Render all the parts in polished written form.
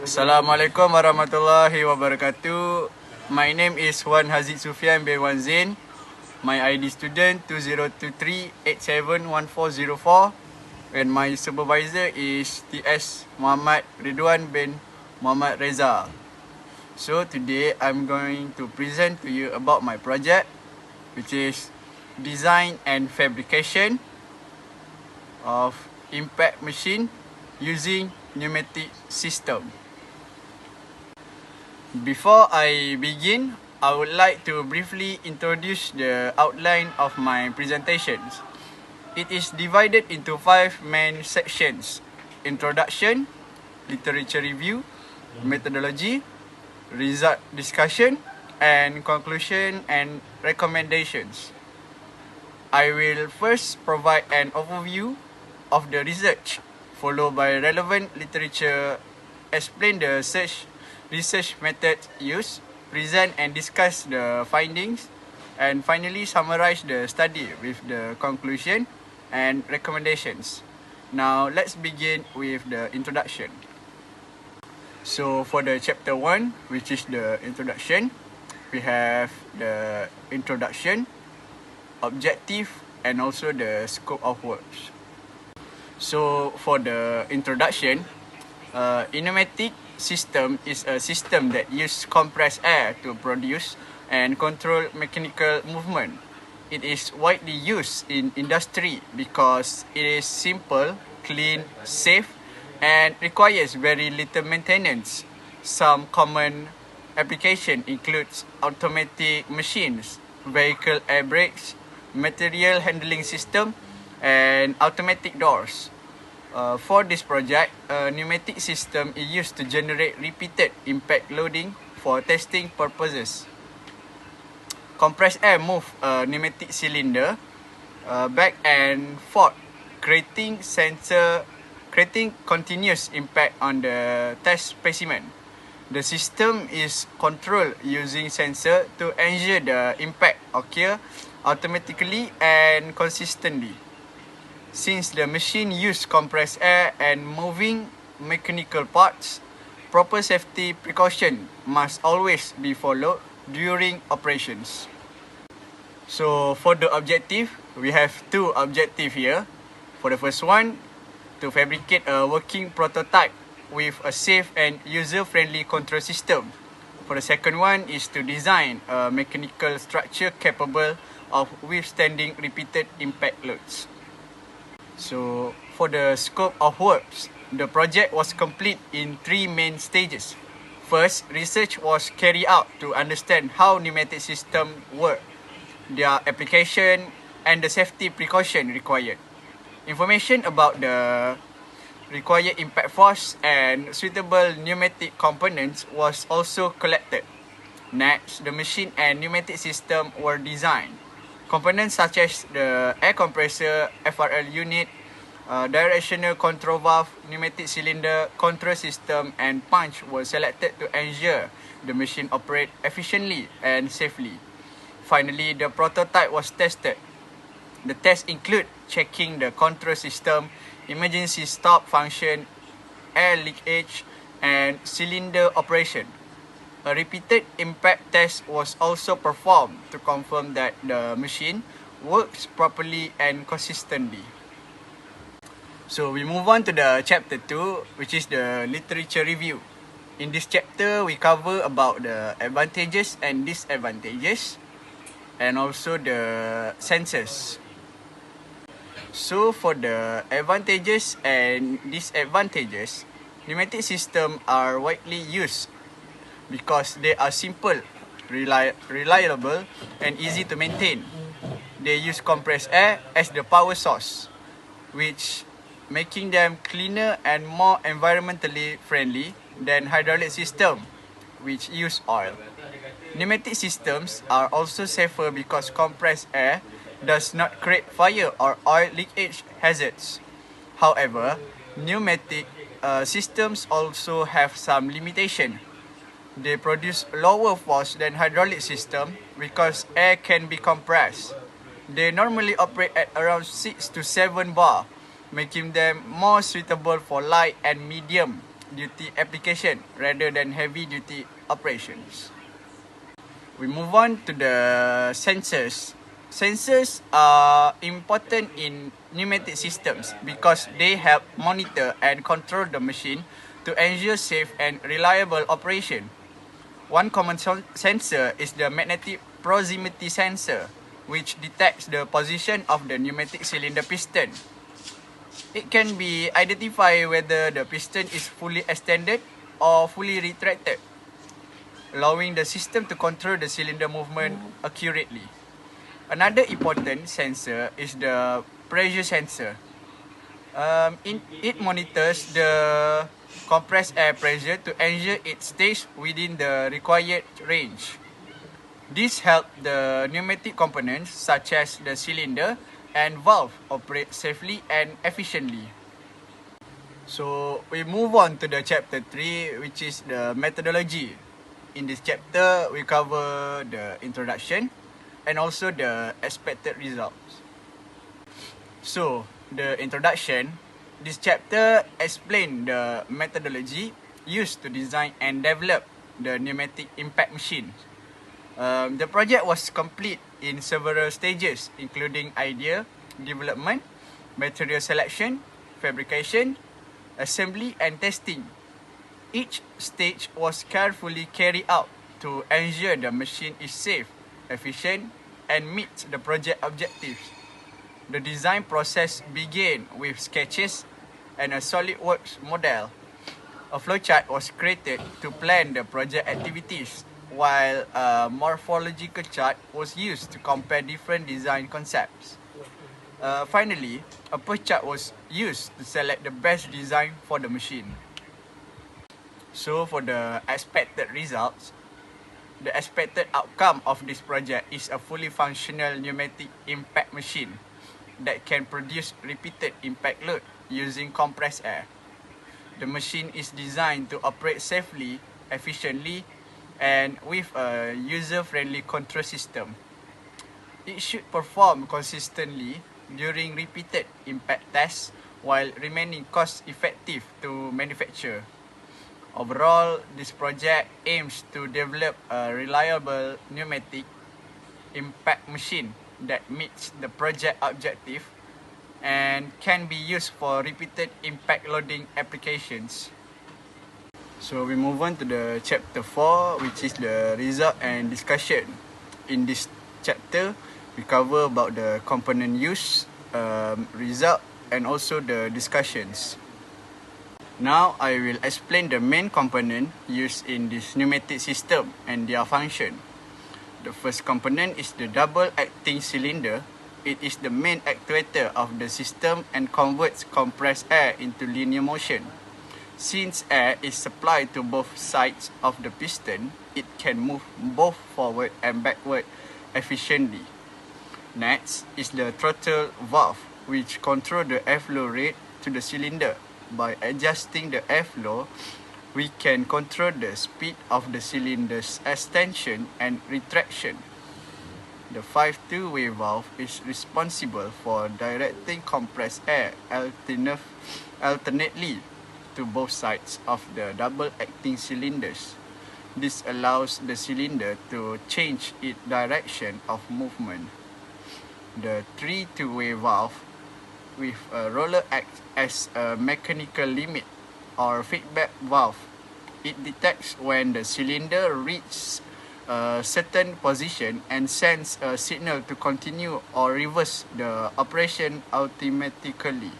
Assalamualaikum warahmatullahi wabarakatuh. My name is Wan Hazid Sufian bin Wan Zain. My ID student 2023871404 and my supervisor is TS Muhammad Ridwan bin Muhammad Reza. So today I'm going to present to you about my project, which is design and fabrication of impact machine using pneumatic system. Before I begin, I would like to briefly introduce the outline of my presentations. It is divided into 5 main sections: introduction, literature review, methodology, result discussion, and conclusion and recommendations. I will first provide an overview of the research, followed by relevant literature, explain the research methods used, present and discuss the findings, and finally summarize the study with the conclusion and recommendations. Now let's begin with the introduction. So for the chapter 1, which is the introduction, we have the introduction, objective, and also the scope of works. So for the introduction, pneumatic system is a system that uses compressed air to produce and control mechanical movement. It is widely used in industry because it is simple, clean, safe, and requires very little maintenance. Some common application includes automatic machines, vehicle air brakes, material handling system, and automatic doors. For this project, a pneumatic system is used to generate repeated impact loading for testing purposes. Compressed air moves a pneumatic cylinder back and forth, creating continuous impact on the test specimen. The system is controlled using sensor to ensure the impact occur automatically and consistently. Since the machine uses compressed air and moving mechanical parts, proper safety precaution must always be followed during operations. So for the objective, we have 2 objectives here. For the first one, to fabricate a working prototype with a safe and user-friendly control system. For the second one is to design a mechanical structure capable of withstanding repeated impact loads. So for the scope of works, the project was complete in 3 main stages. First, research was carried out to understand how pneumatic systems work, their application, and the safety precaution required. Information about the required impact force and suitable pneumatic components was also collected. Next, the machine and pneumatic system were designed. Components such as the air compressor, FRL unit, directional control valve, pneumatic cylinder, control system, and punch were selected to ensure the machine operates efficiently and safely. Finally, the prototype was tested. The tests include checking the control system, emergency stop function, air leakage, and cylinder operation. A repeated impact test was also performed to confirm that the machine works properly and consistently. So we move on to the chapter 2, which is the literature review. In this chapter, we cover about the advantages and disadvantages, and also the sensors. So for the advantages and disadvantages, pneumatic systems are widely used because they are simple, reliable, and easy to maintain. They use compressed air as the power source, which making them cleaner and more environmentally friendly than hydraulic system, which use oil. Pneumatic systems are also safer because compressed air does not create fire or oil leakage hazards. However, pneumatic systems also have some limitation. They produce lower force than hydraulic system because air can be compressed. They normally operate at around 6 to 7 bar, making them more suitable for light and medium duty application rather than heavy duty operations. We move on to the sensors. Sensors are important in pneumatic systems because they help monitor and control the machine to ensure safe and reliable operation. One common sensor is the magnetic proximity sensor, which detects the position of the pneumatic cylinder piston. It can be identified whether the piston is fully extended or fully retracted, allowing the system to control the cylinder movement accurately. Another important sensor is the pressure sensor. It monitors the compressed air pressure to ensure it stays within the required range. This helps the pneumatic components such as the cylinder and valve operate safely and efficiently. So we move on to the chapter 3, which is the methodology. In this chapter, we cover the introduction and also the expected results. So, the introduction, this chapter explains the methodology used to design and develop the pneumatic impact machine. The project was complete in several stages, including idea, development, material selection, fabrication, assembly and testing. Each stage was carefully carried out to ensure the machine is safe, efficient, and meets the project objectives. The design process began with sketches and a SolidWorks model. A flowchart was created to plan the project activities, while a morphological chart was used to compare different design concepts. Finally, a push chart was used to select the best design for the machine. So for the expected results, the expected outcome of this project is a fully functional pneumatic impact machine that can produce repeated impact load using compressed air. The machine is designed to operate safely, efficiently, and with a user-friendly control system. It should perform consistently during repeated impact tests while remaining cost-effective to manufacture. Overall, this project aims to develop a reliable pneumatic impact machine that meets the project objective and can be used for repeated impact loading applications. So we move on to the chapter 4, which is the result and discussion. In this chapter, we cover about the component use, result, and also the discussions. Now, I will explain the main component used in this pneumatic system and their function. The first component is the double-acting cylinder. It is the main actuator of the system and converts compressed air into linear motion. Since air is supplied to both sides of the piston, it can move both forward and backward efficiently. Next is the throttle valve, which controls the airflow rate to the cylinder. By adjusting the airflow, we can control the speed of the cylinder's extension and retraction. The 5 two-way valve is responsible for directing compressed air alternately to both sides of the double-acting cylinders. This allows the cylinder to change its direction of movement. The 3 two-way valve with a roller acts as a mechanical limit or feedback valve. It detects when the cylinder reaches a certain position and sends a signal to continue or reverse the operation automatically.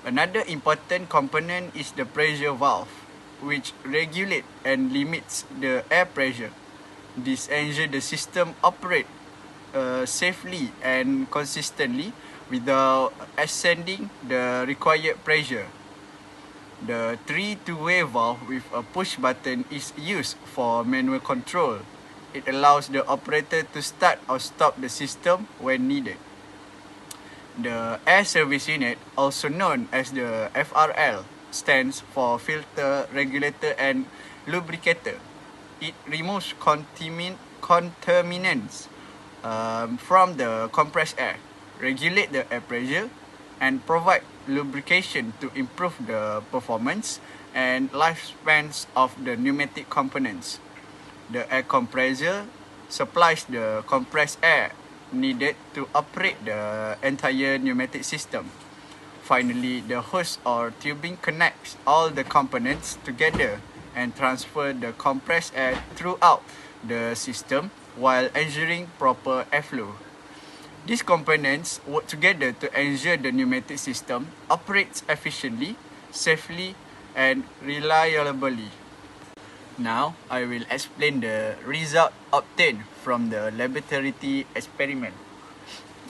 Another important component is the pressure valve, which regulates and limits the air pressure. This ensures the system operates safely and consistently without ascending the required pressure. The 3 two-way valve with a push button is used for manual control. It allows the operator to start or stop the system when needed. The air service unit, also known as the FRL, stands for filter, regulator and lubricator. It removes contaminants from the compressed air, regulate the air pressure, and provide lubrication to improve the performance and lifespans of the pneumatic components. The air compressor supplies the compressed air needed to operate the entire pneumatic system. Finally, the hose or tubing connects all the components together and transfer the compressed air throughout the system while ensuring proper airflow. These components work together to ensure the pneumatic system operates efficiently, safely, and reliably. Now, I will explain the result obtained from the laboratory experiment.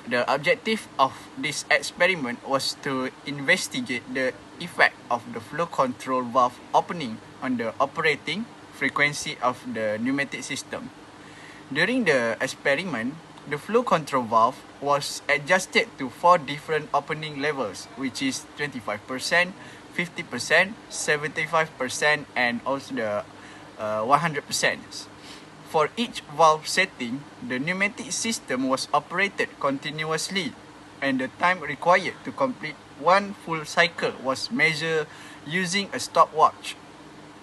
The objective of this experiment was to investigate the effect of the flow control valve opening on the operating frequency of the pneumatic system. During the experiment, the flow control valve was adjusted to 4 different opening levels, which is 25%, 50%, 75%, and also the 100%. For each valve setting, the pneumatic system was operated continuously, and the time required to complete one full cycle was measured using a stopwatch.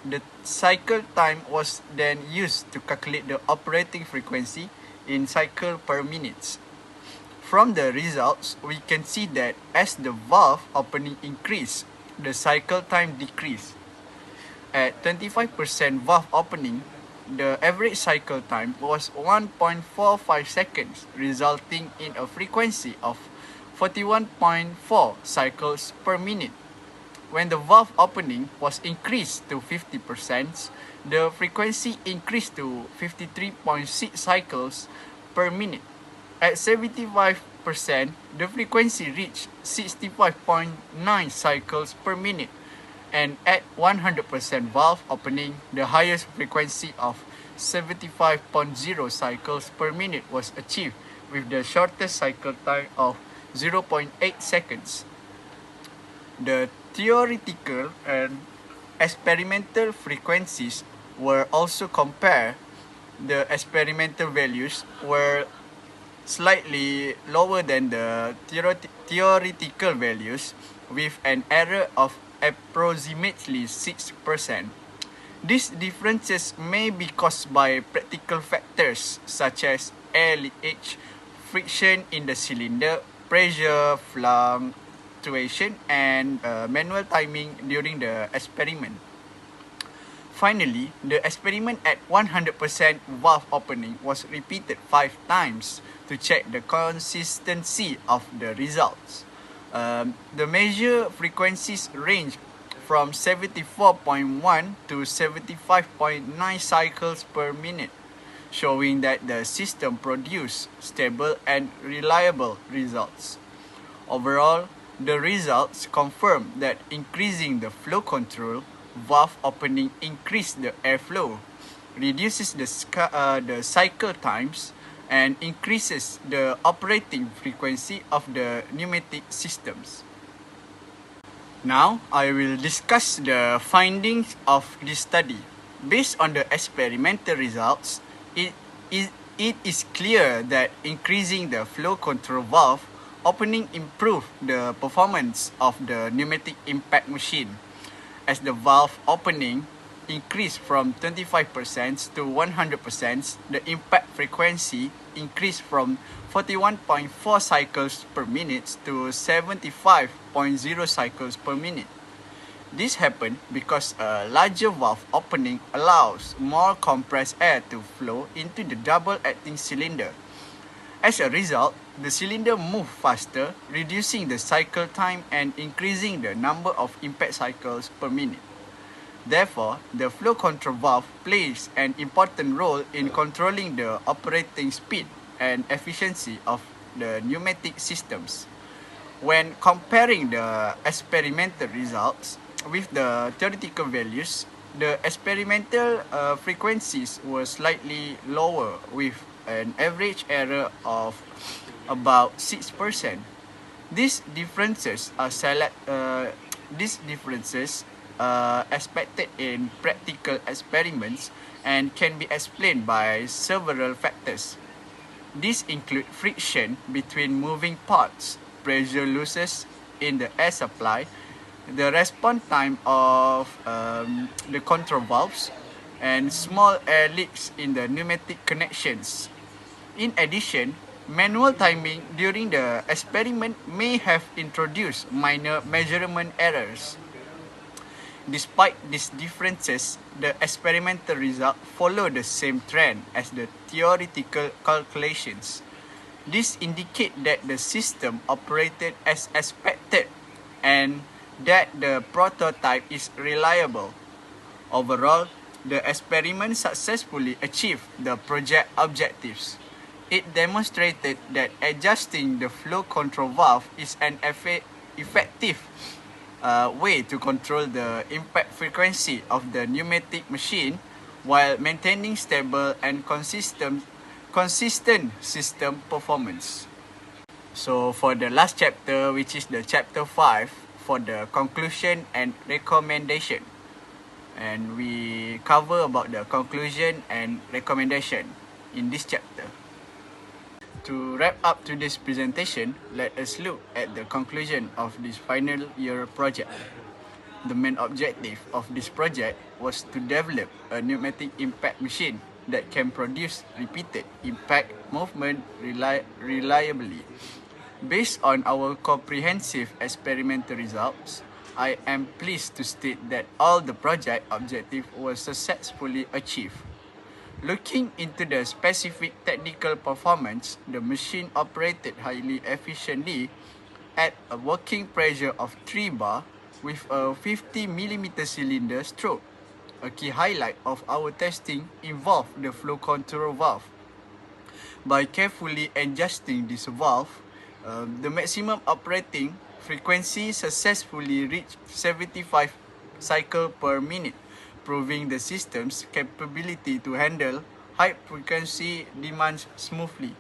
The cycle time was then used to calculate the operating frequency in cycle per minute. From the results, we can see that as the valve opening increased, the cycle time decreased. At 25% valve opening, the average cycle time was 1.45 seconds, resulting in a frequency of 41.4 cycles per minute. When the valve opening was increased to 50%, the frequency increased to 53.6 cycles per minute. At 75%, the frequency reached 65.9 cycles per minute. And at 100% valve opening, the highest frequency of 75.0 cycles per minute was achieved with the shortest cycle time of 0.8 seconds. The theoretical and experimental frequencies were also compared. The experimental values were slightly lower than the theoretical values, with an error of approximately 6%. These differences may be caused by practical factors such as air leakage, friction in the cylinder, pressure fluctuation, and manual timing during the experiment. Finally, the experiment at 100% valve opening was repeated 5 times to check the consistency of the results. The measure frequencies range from 74.1 to 75.9 cycles per minute, showing that the system produced stable and reliable results. Overall, the results confirm that increasing the flow control valve opening increases the airflow, reduces the cycle times, and increases the operating frequency of the pneumatic systems. Now, I will discuss the findings of this study. Based on the experimental results, it is clear that increasing the flow control valve opening improved the performance of the pneumatic impact machine. As the valve opening increased from 25% to 100%, the impact frequency increased from 41.4 cycles per minute to 75.0 cycles per minute. This happened because a larger valve opening allows more compressed air to flow into the double-acting cylinder. As a result, the cylinder moved faster, reducing the cycle time and increasing the number of impact cycles per minute. Therefore, the flow control valve plays an important role in controlling the operating speed and efficiency of the pneumatic systems. When comparing the experimental results with the theoretical values, the experimental frequencies were slightly lower, with an average error of about 6%. These differences are expected in practical experiments and can be explained by several factors. These include friction between moving parts, pressure losses in the air supply, the response time of the control valves, and small air leaks in the pneumatic connections. In addition, manual timing during the experiment may have introduced minor measurement errors. Despite these differences, the experimental results follow the same trend as the theoretical calculations. This indicates that the system operated as expected and that the prototype is reliable. Overall, the experiment successfully achieved the project objectives. It demonstrated that adjusting the flow control valve is an effective way to control the impact frequency of the pneumatic machine while maintaining stable and consistent system performance. So for the last chapter, which is the chapter 5, for the conclusion and recommendation. And we cover about the conclusion and recommendation in this chapter. To wrap up today's presentation, let us look at the conclusion of this final year project. The main objective of this project was to develop a pneumatic impact machine that can produce repeated impact movement reliably. Based on our comprehensive experimental results, I am pleased to state that all the project objectives were successfully achieved. Looking into the specific technical performance, the machine operated highly efficiently at a working pressure of 3 bar with a 50 mm cylinder stroke. A key highlight of our testing involved the flow control valve. By carefully adjusting this valve, the maximum operating frequency successfully reached 75 cycles per minute, proving the system's capability to handle high-frequency demands smoothly.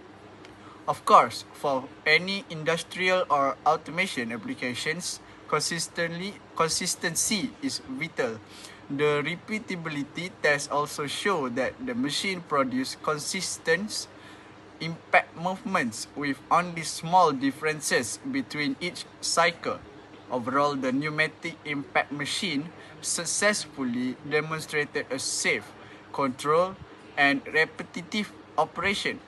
Of course, for any industrial or automation applications, consistency is vital. The repeatability tests also show that the machine produces consistent impact movements with only small differences between each cycle. Overall, the pneumatic impact machine successfully demonstrated a safe, controlled, and repetitive operation,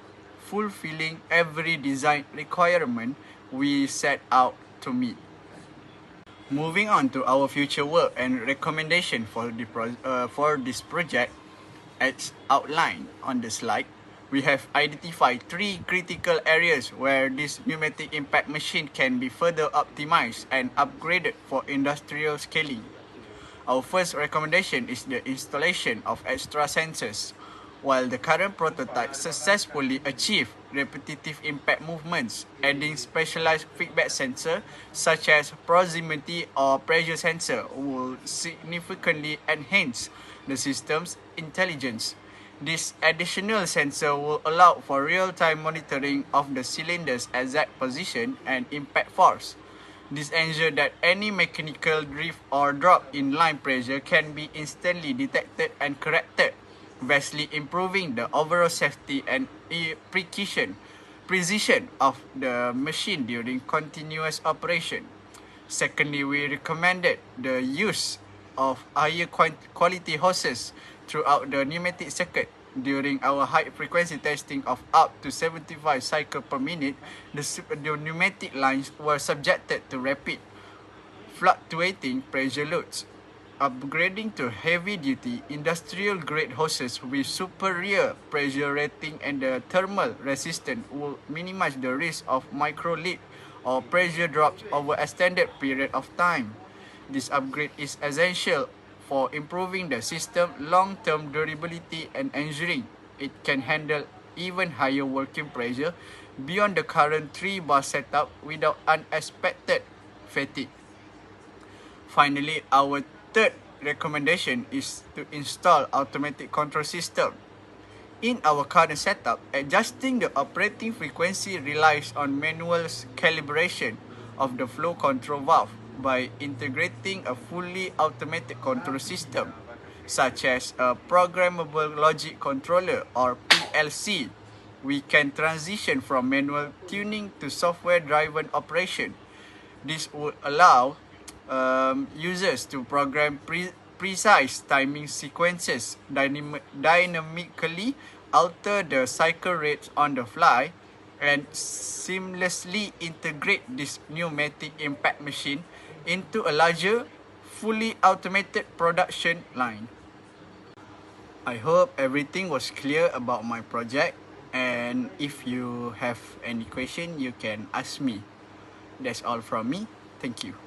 fulfilling every design requirement we set out to meet. Moving on to our future work and recommendation for this project, as outlined on the slide, we have identified 3 critical areas where this pneumatic impact machine can be further optimized and upgraded for industrial scaling. Our first recommendation is the installation of extra sensors. While the current prototype successfully achieved repetitive impact movements, adding specialized feedback sensor such as proximity or pressure sensor will significantly enhance the system's intelligence. This additional sensor will allow for real-time monitoring of the cylinder's exact position and impact force. This ensures that any mechanical drift or drop in line pressure can be instantly detected and corrected, vastly improving the overall safety and precision of the machine during continuous operation. Secondly, we recommended the use of higher quality hoses throughout the pneumatic circuit. During our high-frequency testing of up to 75 cycles per minute, the pneumatic lines were subjected to rapid, fluctuating pressure loads. Upgrading to heavy-duty industrial-grade hoses with superior pressure rating and the thermal resistance will minimize the risk of micro-leak or pressure drops over extended period of time. This upgrade is essential for improving the system's long-term durability and ensuring it can handle even higher working pressure beyond the current 3-bar setup without unexpected fatigue. Finally, our third recommendation is to install automatic control system. In our current setup, adjusting the operating frequency relies on manual calibration of the flow control valve. By integrating a fully automated control system, such as a programmable logic controller or PLC, we can transition from manual tuning to software-driven operation. This would allow users to program precise timing sequences, dynamically alter the cycle rates on the fly, and seamlessly integrate this pneumatic impact machine into a larger, fully automated production line. I hope everything was clear about my project, and if you have any question, you can ask me. That's all from me. Thank you.